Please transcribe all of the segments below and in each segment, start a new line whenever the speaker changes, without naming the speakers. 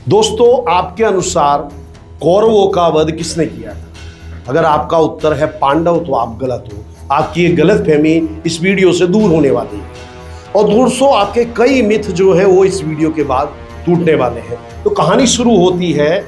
दोस्तों, आपके अनुसार कौरवों का वध किसने किया था? अगर आपका उत्तर है पांडव तो आप गलत हो। आपकी ये गलतफहमी इस वीडियो से दूर होने वाली है और दोस्तों आपके कई मिथ जो है वो इस वीडियो के बाद टूटने वाले हैं। तो कहानी शुरू होती है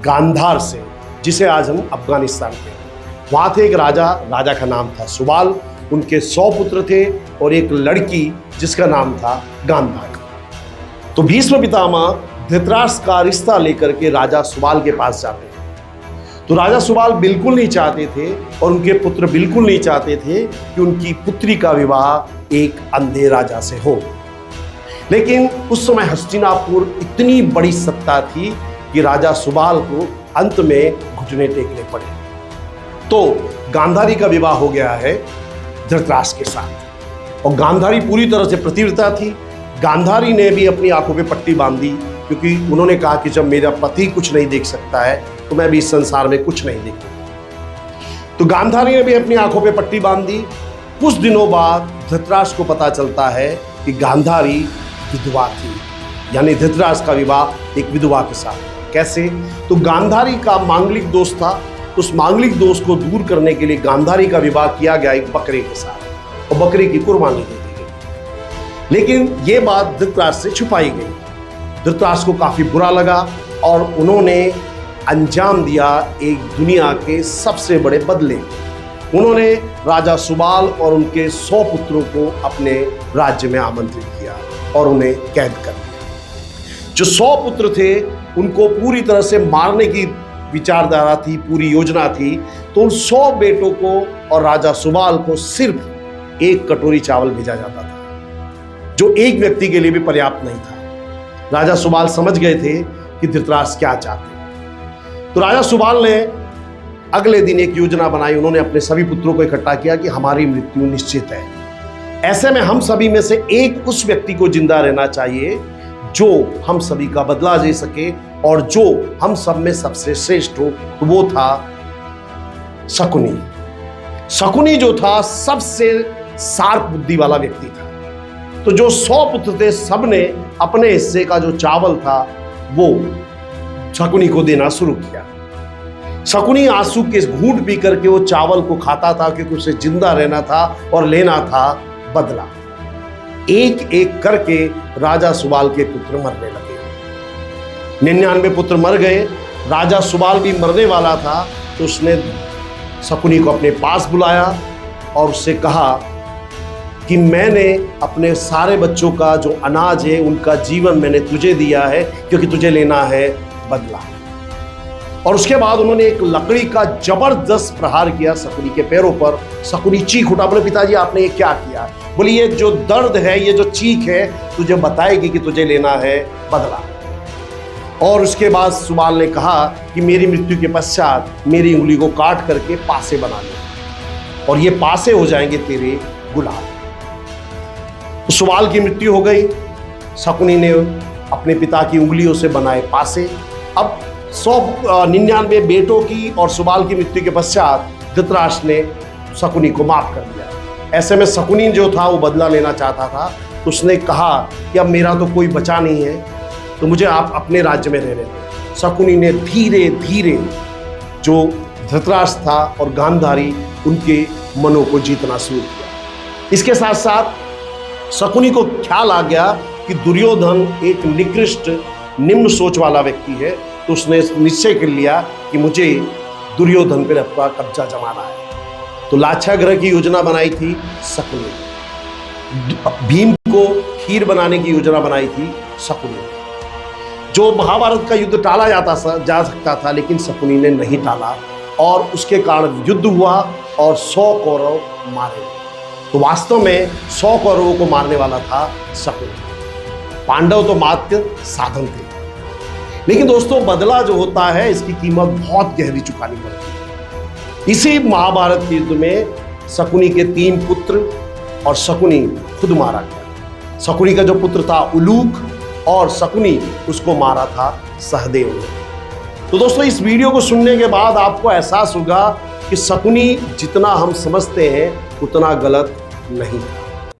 गांधार से, जिसे आज हम अफगानिस्तान कहते हैं। वहां थे एक राजा का नाम था सुबाल। उनके 100 पुत्र थे और एक लड़की जिसका नाम था गांधारी। तो भीष्म पितामह धृतराष्ट्र का रिश्ता लेकर के राजा सुबाल के पास जाते हैं। तो राजा सुबाल बिल्कुल नहीं चाहते थे और उनके पुत्र बिल्कुल नहीं चाहते थे कि उनकी पुत्री का विवाह एक अंधे राजा से हो। लेकिन उस समय हस्तिनापुर इतनी बड़ी सत्ता थी कि राजा सुबाल को अंत में घुटने टेकने पड़े। तो गांधारी का विवाह हो गया है धृतराष्ट्र के साथ और गांधारी पूरी तरह से पतिव्रता थी। गांधारी ने भी अपनी आंखों पे पट्टी बांधी, क्योंकि उन्होंने कहा कि जब मेरा पति कुछ नहीं देख सकता है तो मैं भी इस संसार में कुछ नहीं देखूंगा। तो गांधारी ने भी अपनी आंखों पे पट्टी बांधी। कुछ दिनों बाद धृतराष्ट्र को पता चलता है कि गांधारी विधवा थी, यानी धृतराष्ट्र का विवाह एक विधवा के साथ। कैसे? तो गांधारी का मांगलिक दोष था। उस मांगलिक दोष को दूर करने के लिए गांधारी का विवाह किया गया एक बकरे के साथ और बकरे की कुर्बानी दे दी गई। लेकिन यह बात धृतराष्ट्र से छुपाई गई। धृतराष्ट्र को काफी बुरा लगा और उन्होंने अंजाम दिया एक दुनिया के सबसे बड़े बदले। उन्होंने राजा सुबाल और उनके 100 पुत्रों को अपने राज्य में आमंत्रित किया और उन्हें कैद कर दिया। जो 100 पुत्र थे उनको पूरी तरह से मारने की विचारधारा थी, पूरी योजना थी। तो उन 100 बेटों को और राजा सुबाल को सिर्फ एक कटोरी चावल भेजा जाता था, जो एक व्यक्ति के लिए भी पर्याप्त नहीं था। राजा सुबाल समझ गए थे कि धृतराष्ट्र क्या चाहते हैं। तो राजा सुबाल ने अगले दिन एक योजना बनाई। उन्होंने अपने सभी पुत्रों को इकट्ठा किया कि हमारी मृत्यु निश्चित है। ऐसे में हम सभी में से एक उस व्यक्ति को जिंदा रहना चाहिए जो हम सभी का बदला ले सके और जो हम सब में सबसे श्रेष्ठ हो। तो वो था शकुनी। शकुनी जो था सबसे शार्प बुद्धि वाला व्यक्ति था। तो जो 100 पुत्र थे सबने अपने हिस्से का जो चावल था वो शकुनी को देना शुरू किया। शकुनी आंसू के घूंट पी करके वो चावल को खाता था, क्योंकि उसे जिंदा रहना था और लेना था बदला। एक एक करके राजा सुबाल के पुत्र मरने लगे। 99 पुत्र मर गए। राजा सुबाल भी मरने वाला था। तो उसने शकुनी को अपने पास बुलाया और उससे कहा कि मैंने अपने सारे बच्चों का जो अनाज है उनका जीवन मैंने तुझे दिया है, क्योंकि तुझे लेना है बदला। और उसके बाद उन्होंने एक लकड़ी का जबरदस्त प्रहार किया शकुनी के पैरों पर। शकुनी चीख उठा, बोले पिताजी आपने ये क्या किया? बोले ये जो दर्द है, ये जो चीख है, तुझे बताएगी कि तुझे लेना है बदला। और उसके बाद सुबाल ने कहा कि मेरी मृत्यु के पश्चात मेरी उंगली को काट करके पासे बना ले और ये पासे हो जाएंगे तेरे गुलाम। सुबाल की मृत्यु हो गई। शकुनी ने अपने पिता की उंगलियों से बनाए पासे। अब 199 बेटों की और सुबाल की मृत्यु के पश्चात धृतराष्ट्र ने शकुनी को माफ कर दिया। ऐसे में शकुनी जो था वो बदला लेना चाहता था। तो उसने कहा कि अब मेरा तो कोई बचा नहीं है, तो मुझे आप अपने राज्य में रहने दें। शकुनी ने धीरे धीरे जो धृतराष्ट्र था और गांधारी उनके मनों को जीतना शुरू किया। इसके साथ साथ शकुनी को ख्याल आ गया कि दुर्योधन एक निकृष्ट निम्न सोच वाला व्यक्ति है। तो उसने निश्चय कर लिया कि मुझे दुर्योधन पर अपना कब्जा जमाना है। तो लाक्षागृह की योजना बनाई थी शकुनी। भीम को खीर बनाने की योजना बनाई थी शकुनी। जो महाभारत का युद्ध टाला जा सकता था, लेकिन शकुनी ने नहीं टाला और उसके कारण युद्ध हुआ और 100 कौरव मारे गए। तो वास्तव में 100 कौरवों को मारने वाला था शकुनी। पांडव तो मात्र साधन थे। लेकिन दोस्तों, बदला जो होता है इसकी कीमत बहुत गहरी चुकानी पड़ती है। इसी महाभारत के युद्ध में शकुनी के 3 पुत्र और शकुनी खुद मारा गया। शकुनी का जो पुत्र था उलूक और शकुनी उसको मारा था सहदेव ने। तो दोस्तों, इस वीडियो को सुनने के बाद आपको एहसास होगा कि शकुनी जितना हम समझते हैं उतना गलत नहीं।